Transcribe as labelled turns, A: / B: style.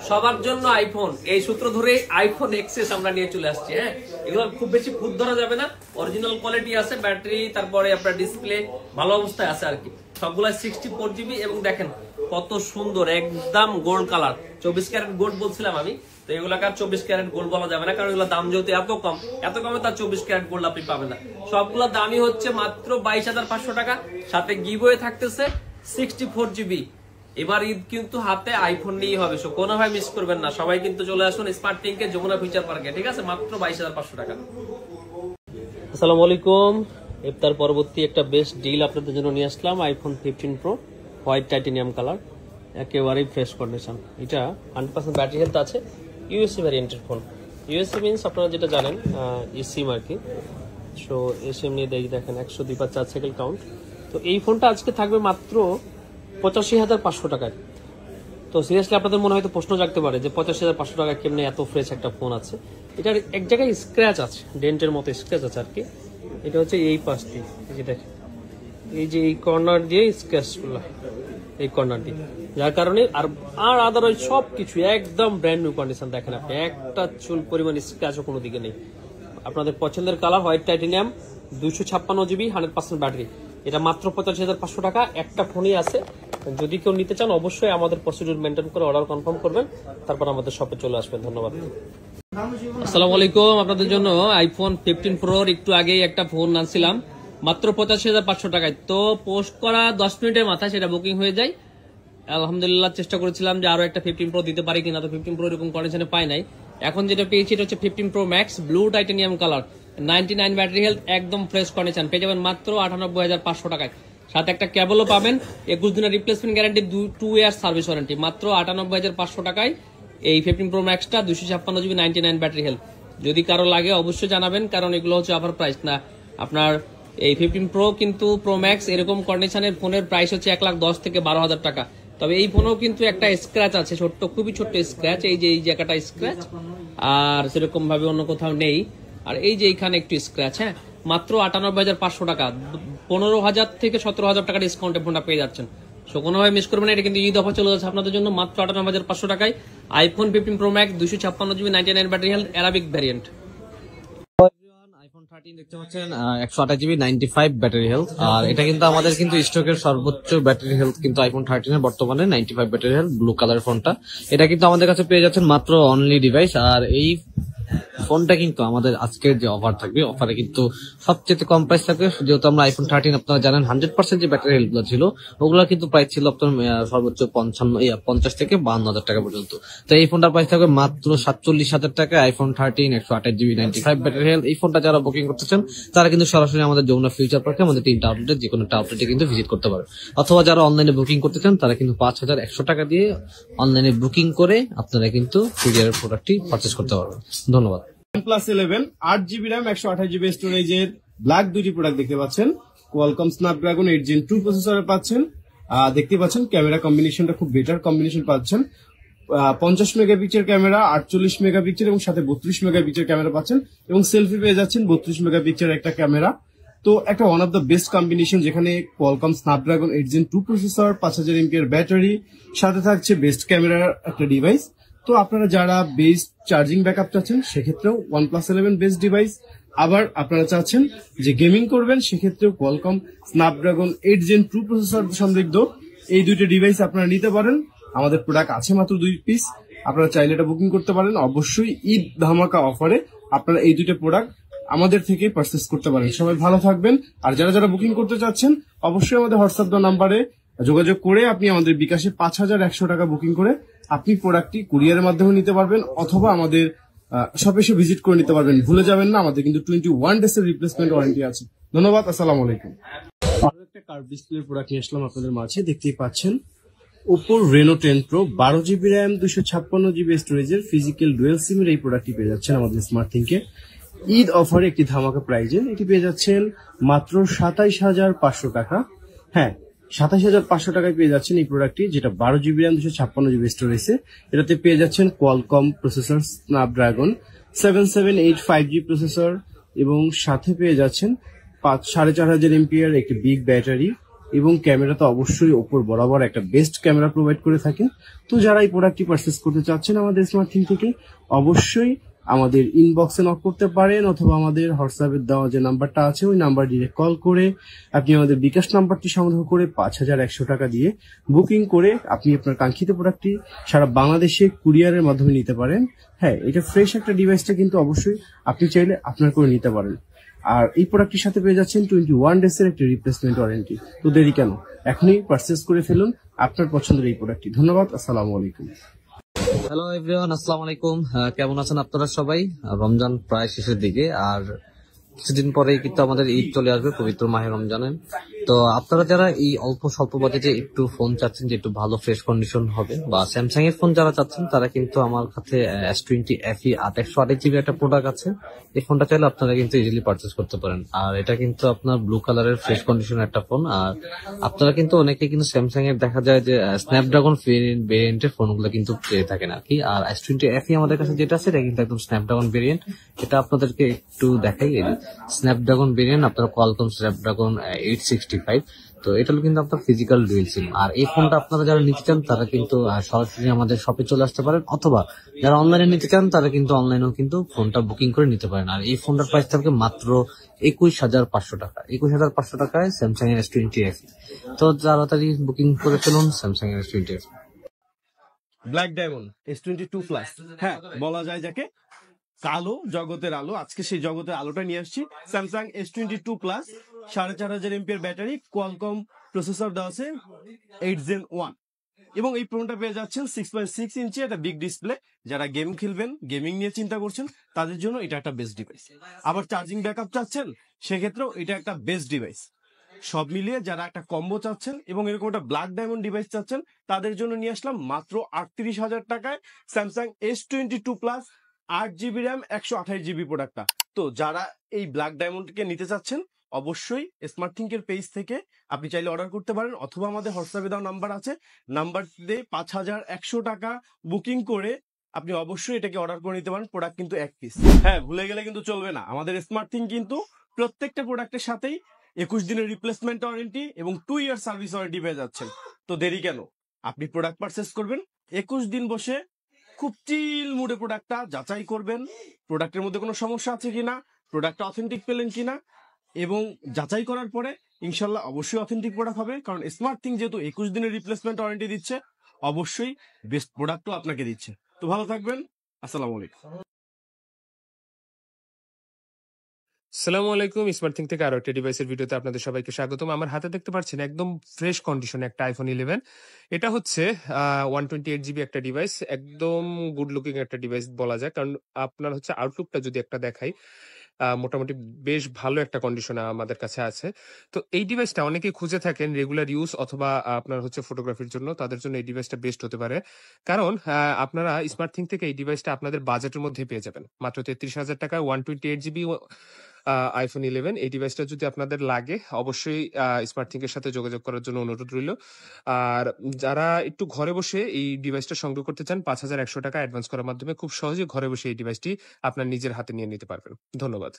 A: সবার জন্য আইফোন, এই সূত্র ধরে আইফোন এক্সএস আমরা নিয়ে চলে আসছি। হ্যাঁ, এগুলো খুব বেশি খুদ ধরা যাবে না, অরিজিনাল কোয়ালিটি আছে, ব্যাটারি তারপরে আপনার ডিসপ্লে ভালো অবস্থায় আছে আর কি। সবগুলা 64 জিবি এবং দেখেন কত সুন্দর, একদম গোল্ড কালার, 24 ক্যারেট গোল্ড বলছিলাম আমি, তো এগুলাকে আর 24 ক্যারেট গোল্ড বলা যাবে না, কারণ এগুলো দাম যেহেতু এত কমে তার 24 ক্যারেট গোল্ড আপনি পাবেন না। সবগুলো দামই হচ্ছে মাত্র 22,500 টাকা, সাথে গিভওয়ে থাকতেছে 64 জিবি। এবার ঈদ কিন্তু হাতে আইফোন নিয়েই হবে, সো কোনো ভাই মিস করবেন না, সবাই কিন্তু চলে আসুন স্মার্ট টিংকে যমুনা ফিউচার পার্কে, ঠিক আছে, মাত্র 22,500 টাকা। আসসালামু আলাইকুম, ইফতার পরবর্তী একটা বেস্ট ডিল আপনাদের জন্য নিয়ে আসলাম। IPhone 15 pro white titanium colour, একেবারেই ফ্রেশ কন্ডিশন। এটা 100% ব্যাটারি হেলথ আছে, ইউএসএ ভ্যারিয়েন্টের ফোন। ইউএসএ মিনস আপনারা যেটা জানেন সিম আর কি। সো এসএম নিয়ে দেখেন 102 সাইকেল কাউন্ট। তো এই ফোনটা আজকে থাকবে মাত্র 85,500 টাকায়। তো সিরিয়াসলি আপনাদের মনে হয়তো প্রশ্ন জাগতে পারে যে 85,500 টাকা কেমনে এত ফ্রেশ একটা ফোন আছে। এটার এক জায়গায় স্ক্র্যাচ আছে, ডেন্টের মতো স্ক্র্যাচ আছে আর কি। এটা হচ্ছে এই পাশ দিয়ে, এই যে দেখেন, এই যে এই কর্নার দিয়ে স্ক্র্যাচগুলো, এই কর্নার দিয়ে, যার কারণে আর আদারওয়াইজ সবকিছু একদম ব্র্যান্ড নিউ কন্ডিশন। দেখেন আপনি একটা চুল পরিমাণ স্ক্র্যাচও কোনো দিকে নেই। আপনাদের পছন্দের colour white titanium, 256 GB, 100% battery. এটা মাত্র 85,500 টাকা। একটা ফোনই আছে, যদি কেউ নিতে চান অবশ্যই আমাদের প্রসিডিউর মেনটেন করে অর্ডার কনফার্ম করবেন, তারপর আমাদের শপে চলে আসবেন। ধন্যবাদ। আসসালামু আলাইকুম, আপনাদের জন্য আইফোন 15 প্রোর একটু আগেই একটা ফোন আনছিলাম মাত্র 85,500 টাকায়। তো পোস্ট করা 10 মিনিটের মাথায় সেটা বুকিং হয়ে যায়। আলহামদুলিল্লাহ চেষ্টা করেছিলাম যে আরো একটা 15 প্রো দিতে পারি কিনা, তো 15 প্রো এরকম কন্ডিশনে পাই নাই। এখন যেটা পেয়েছি এটা হচ্ছে 15 pro max blue titanium colour, 99 battery health, একদম ফ্রেশ কন্ডিশন। পেয়ে যাবেন মাত্র 98,500 টাকায়। সাথে একটা কেবলও পাবেন, 21 দিনের replacement guarantee, 2 year service warranty. মাত্র 98,500 টাকায় এই 15 প্রো ম্যাক্সটা, 256 জিবি, 99 ব্যাটারি হেলথ। যদি কারো লাগে অবশ্যই জানাবেন, কারণ এগুলো হচ্ছে অফার প্রাইস না। আপনার এই 15 প্রো কিন্তু প্রো ম্যাক্স এরকম কন্ডিশনের ফোনের প্রাইস হচ্ছে 1,10,000 থেকে 12,000 টাকা। তবে এই ফোনেও কিন্তু একটা স্ক্র্যাচ আছে, ছোট্ট, খুবই ছোট্ট স্ক্র্যাচ, এই যে এই জায়গাটা স্ক্র্যাচ, আর সেরকম ভাবে অন্য কোথাও নেই। আর এই যে এইখানে একটু স্ক্র্যাচ। হ্যাঁ, মাত্র 98,500 টাকা, 15,000 থেকে 17,000 টাকা ডিসকাউন্টে ফোনটা পেয়ে যাচ্ছেন। সো কোনোভাবে মিস করবেন না, এটা কিন্তু ঈদ অফার চলে যাচ্ছে আপনাদের জন্য মাত্র 98,500 টাকায়। IPhone 15 pro max, 256 GB, 99 battery health, Arabic variant.
B: IPhone 13 দেখতে পাচ্ছেন 128 জিবি, 95 ব্যাটারি হেলথ। আর এটা কিন্তু আমাদের কিন্তু স্টকের সর্বোচ্চ ব্যাটারি হেলথ কিন্তু আইফোন 13 এর বর্তমানে 95 ব্যাটারি হেলথ, ব্লু কালার ফোনটা। এটা কিন্তু আমাদের কাছে পেয়ে যাচ্ছেন মাত্র অনলি ডিভাইস। আর এই ফোনটা কিন্তু আমাদের আজকের যে অফার থাকবে, অফারে কিন্তু সবচেয়ে কম প্রাইস থাকবে। যেহেতু আমরা আইফোন 13 আপনারা জানেন 100% যে ব্যাটারি হেলথ গুলো ছিল ওগুলো কিন্তু প্রাইস ছিল আপনার সর্বোচ্চ 50 থেকে 52,000 টাকা পর্যন্ত। তো এই ফোনটার প্রাইস থাকবে মাত্র 47,000 টাকা। IPhone 13 128 GB, 95 battery health. এই ফোনটা যারা বুকিং করতেছেন তারা কিন্তু সরাসরি আমাদের যমুনা ফিউচার পার্কে আমাদের 3টা আউটলেট, যে কোনো একটা আউটলেটে কিন্তু ভিজিট করতে পারেন। অথবা যারা অনলাইনে বুকিং করতে চান তারা কিন্তু 5,100 টাকা দিয়ে অনলাইনে বুকিং করে আপনারা কিন্তু কুরিয়ারের প্রোডাক্টটি পারচেজ করতে পারবেন। ধন্যবাদ।
C: OnePlus 11 8GB RAM 128 GB স্টোরেজের ব্ল্যাক দুটি প্রোডাক্ট দেখতে পাচ্ছেন। কোয়ালকম স্ন্যাপড্রাগন 8 Gen 2 প্রসেসরে পাচ্ছেন। দেখতে পাচ্ছেন ক্যামেরা কম্বিনেশনটা খুব বেটার কম্বিনেশন পাচ্ছেন। 50 মেগাপিক্সেল ক্যামেরা, 48 মেগাপিক্সেল এবং সাথে 32 মেগাপিক্সেল ক্যামেরা পাচ্ছেন, এবং সেলফি পেয়ে যাচ্ছেন 32 মেগাপিক্সেল একটা ক্যামেরা। তো একটা one of the best combination, যেখানে Qualcomm Snapdragon 8 Gen 2 processor, 5000 mAh battery, সাথে থাকছে বেস্ট ক্যামেরার একটা ডিভাইস। তো আপনারা যারা বেস্ট চার্জিং ব্যাকআপ চাচ্ছেন সেক্ষেত্রেও OnePlus 11 বেস্ট ডিভাইস। আবার আপনারা চাচ্ছেন যে গেমিং করবেন সেক্ষেত্রেও কোয়ালকম স্ন্যাপড্রাগন 8 Gen 2 প্রসেসর সমৃদ্ধ এই দুইটা ডিভাইস আপনারা নিতে পারেন। আমাদের প্রোডাক্ট আছে মাত্র 2 পিস, আপনারা চাইলে এটা বুকিং করতে পারেন। অবশ্যই ঈদ ধামাকা অফারে আপনারা এই দুইটা প্রোডাক্ট আমাদের থেকে পারচেস করতে পারেন। সবাই ভালো থাকবেন। আর যারা যারা বুকিং করতে চাচ্ছেন অবশ্যই আমাদের হোয়াটসঅ্যাপ নাম্বারে যোগাযোগ করে আপনি আমাদের বিকাশে 5,100 টাকা বুকিং করে আপনি প্রোডাক্টটি কুরিয়ারের মাধ্যমে নিতে পারবেন, অথবা আমাদের শপে এসে ভিজিট করে নিতে পারবেন। ভুলে যাবেন না, আমাদের কিন্তু 21 ডেজ এর রিপ্লেসমেন্ট ওয়ারেন্টি আছে। ধন্যবাদ, আসসালামু আলাইকুম। আরো একটা কার্ভ ডিসপ্লে প্রোডাক্ট নিয়ে আসলাম আপনাদের মাঝে। দেখতেই পাচ্ছেন Oppo Reno 10 Pro 12GB RAM 256 GB স্টোরেজের ফিজিক্যাল ডুয়েল সিমের এই প্রোডাক্টটি পেয়ে যাচ্ছেন আমাদের স্মার্ট থিংকে ঈদ অফারে একটি ধামাকা প্রাইজে। এটি পেয়ে যাচ্ছেন মাত্র 27,500 টাকা। হ্যাঁ, 27,500 টাকায় পেয়ে যাচ্ছেন এই প্রোডাক্টটি, যেটা 12GB RAM 256 GB স্টোরেজে। এটাতে পেয়ে যাচ্ছেন Qualcomm processor Snapdragon 778 5G processor, এবং সাথে পেয়ে যাচ্ছেন 4,500 mAh একটি বিগ ব্যাটারি, এবং ক্যামেরা তো অবশ্যই ওপর বরাবর একটা বেস্ট ক্যামেরা প্রোভাইড করে থাকেন। তো যারা এই প্রোডাক্টটি পারচেস করতে চাচ্ছেন আমাদের স্মার্ট থিং থেকে, অবশ্যই আমাদের ইনবক্সে নক করতে পারেন, অথবা আমাদের হোয়াটসঅ্যাপের দেওয়া যে নাম্বারটা আছে ওই নাম্বার ডিরেক্ট কল করে আপনি আমাদের বিকাশ নাম্বারটি সংগ্রহ করে 5,100 টাকা দিয়ে বুকিং করে আপনি আপনার কাঙ্ক্ষিত প্রোডাক্টটি সারা বাংলাদেশে কুরিয়ারের মাধ্যমে নিতে পারেন। হ্যাঁ, এটা ফ্রেশ একটা ডিভাইসটা কিন্তু অবশ্যই আপনি চাইলে আপনার করে নিতে পারেন। আর এই প্রোডাক্টটির সাথে পেয়ে যাচ্ছেন 21 ডেজ এর একটি রিপ্লেসমেন্ট ওয়ারেন্টি। তো দেরি কেন, এখনই পারচেস করে ফেলুন আপনার পছন্দের এই প্রোডাক্টটি। ধন্যবাদ, আসসালামু আলাইকুম।
B: হ্যালো এভরিওয়ান, আসসালামু আলাইকুম। কেমন আছেন আপনারা সবাই? রমজান প্রায় শেষের দিকে, আর কিছুদিন পরেই কিন্তু আমাদের ঈদ চলে আসবে, পবিত্র মাহে রমজানের। তো আপনারা যারা এই অল্প স্বল্প বাজেটে একটু ফোন চাচ্ছেন যে একটু ভালো ফ্রেশ কন্ডিশন হবে, বা স্যামসাং এর ফোন যারা চাচ্ছেন, তারা কিন্তু আমার কাছে S20 FE 128 GB একটা প্রোডাক্ট আছে। এই ফোনটা চাইলে আপনারা কিন্তু ইজিলি পারচেস করতে পারেন। আর এটা কিন্তু আপনার ব্লু কালারের ফ্রেশ কন্ডিশনের একটা ফোন। আর আপনারা কিন্তু অনেকে কিন্তু স্যামসাং এর দেখা যায় যে স্ন্যাপড্রাগন ভেরিয়েন্টের ফোনগুলো কিন্তু পেয়ে থাকেন আর কি। আর S20 FE আমাদের কাছে যেটা আছে এটা কিন্তু একদম স্ন্যাপড্রাগন ভেরিয়েন্ট। এটা আপনাদেরকে একটু দেখাই, স্ন্যাপড্রাগন ভেরিয়েন্ট, আপনার কোয়ালকম স্ন্যাপড্রাগন 865। তো এটা হলো কিন্তু আপনার ফিজিক্যাল ডুয়েল সিম। আর এই ফোনটা আপনারা যারা নিতে চান তারা কিন্তু সরাসরি আমাদের শপে চলে আসতে পারেন, অথবা যারা অনলাইনে নিতে চান তারা কিন্তু অনলাইনেও কিন্তু ফোনটা বুকিং করে নিতে পারেন। আর এই ফোনটার প্রাইস থাকবে মাত্র 21,500 টাকা। 21,500 টাকায় স্যামসাং এর S20 FE। তো তাড়াতাড়ি বুকিং করে ফেলুন স্যামসাং এর S20 FE।
C: Black diamond S22 plus, হ্যাঁ বলা যায় যাকে কালো জগতের আলো। আজকে সেই জগতের আলোটা নিয়ে আসছি। Samsung S22 plus 4500 mAh battery, Qualcomm processor দেওয়া আছে 8 Gen 1, এবং এই ফোনটা পেয়ে যাচ্ছেন 6.6 ইঞ্চি একটা বিগ ডিসপ্লে। যারা গেম খেলবেন, গেমিং নিয়ে চিন্তা করছেন, তাদের জন্য এটা একটা বেস্ট ডিভাইস। আবার চার্জিং ব্যাকআপ চাচ্ছেন, সেক্ষেত্রেও এটা একটা বেস্ট ডিভাইস। সব মিলিয়ে যারা একটা কম্বো চাচ্ছেন এবং এরকম একটা ব্ল্যাক ডায়মন্ড ডিভাইস চাচ্ছেন, তাদের জন্য নিয়ে আসলাম মাত্র 38,000 টাকায় Samsung S22 plus 8GB RAM 128GB প্রোডাক্টটা। তো যারা এই ব্ল্যাক ডায়মন্ডকে নিতে চাচ্ছেন, অবশ্যই স্মার্ট থিংকের পেজ থেকে আপনি চাইলে অর্ডার করতে পারেন, অথবা আমাদের হোয়াটসঅ্যাপে দেওয়া নাম্বার আছে, নাম্বার দিয়ে 5,100 টাকা বুকিং করে আপনি অবশ্যই এটাকে অর্ডার করে নিতে পারেন। প্রোডাক্ট কিন্তু এক পিস। হ্যাঁ, ভুলে গেলে কিন্তু চলবে না, আমাদের স্মার্ট থিং কিন্তু প্রত্যেকটা প্রোডাক্টের সাথেই 21 দিনের রিপ্লেসমেন্ট ওয়ারেন্টি এবং 2 ইয়ার সার্ভিস ওয়ারেন্টি পেয়ে যাচ্ছেন। তো দেরি কেন, আপনি প্রোডাক্ট পারচেস করবেন, 21 দিন বসে খুব চিল মুডে প্রোডাক্টটা যাচাই করবেন, প্রোডাক্টের মধ্যে কোনো সমস্যা আছে কিনা, প্রোডাক্টটা অথেন্টিক পেলেন কিনা, এবং যাচাই করার পরে ইনশাল্লাহ অবশ্যই অথেন্টিক প্রোডাক্ট হবে। কারণ স্মার্ট থিং যেহেতু 21 দিনের রিপ্লেসমেন্ট ওয়ারেন্টি দিচ্ছে, অবশ্যই বেস্ট প্রোডাক্টও আপনাকে দিচ্ছে। তো ভালো থাকবেন, আসসালামু আলাইকুম।
D: সালামু আলাইকুম। স্মার্ট থিং থেকে আরো একটা ডিভাইসের ভিডিওতে আপনাদের সবাইকে স্বাগতম। আমার হাতে দেখতে পাচ্ছেন একদম ফ্রেশ কন্ডিশনে একটা আইফোন 11। এটা হচ্ছে 128GB একটা ডিভাইস, একদম গুড লুকিং একটা ডিভাইস বলা যায়। কারণ আপনার হচ্ছে আউটলুকটা যদি একটা দেখাই, মোটামুটি বেশ ভালো একটা কন্ডিশনে আমাদের কাছে আছে। তো এই ডিভাইসটা অনেকেই খুঁজে থাকেন রেগুলার ইউজ অথবা আপনার হচ্ছে ফটোগ্রাফির জন্য, তাদের জন্য এই ডিভাইসটা বেস্ট হতে পারে। কারণ আপনারা স্মার্ট থিং থেকে এই ডিভাইসটা আপনাদের বাজেটের মধ্যে পেয়ে যাবেন মাত্র 33,000 টাকায় 128GB আইফোন 11। এই ডিভাইসটা যদি আপনাদের লাগে, অবশ্যই স্মার্ট থিং এর সাথে যোগাযোগ করার জন্য অনুরোধ রইল। আর যারা একটু ঘরে বসে এই ডিভাইসটা সংগ্রহ করতে চান, 5,100 টাকা অ্যাডভান্স করার মাধ্যমে খুব সহজে ঘরে বসে এই ডিভাইসটি আপনার নিজের হাতে নিয়ে নিতে পারবেন। ধন্যবাদ।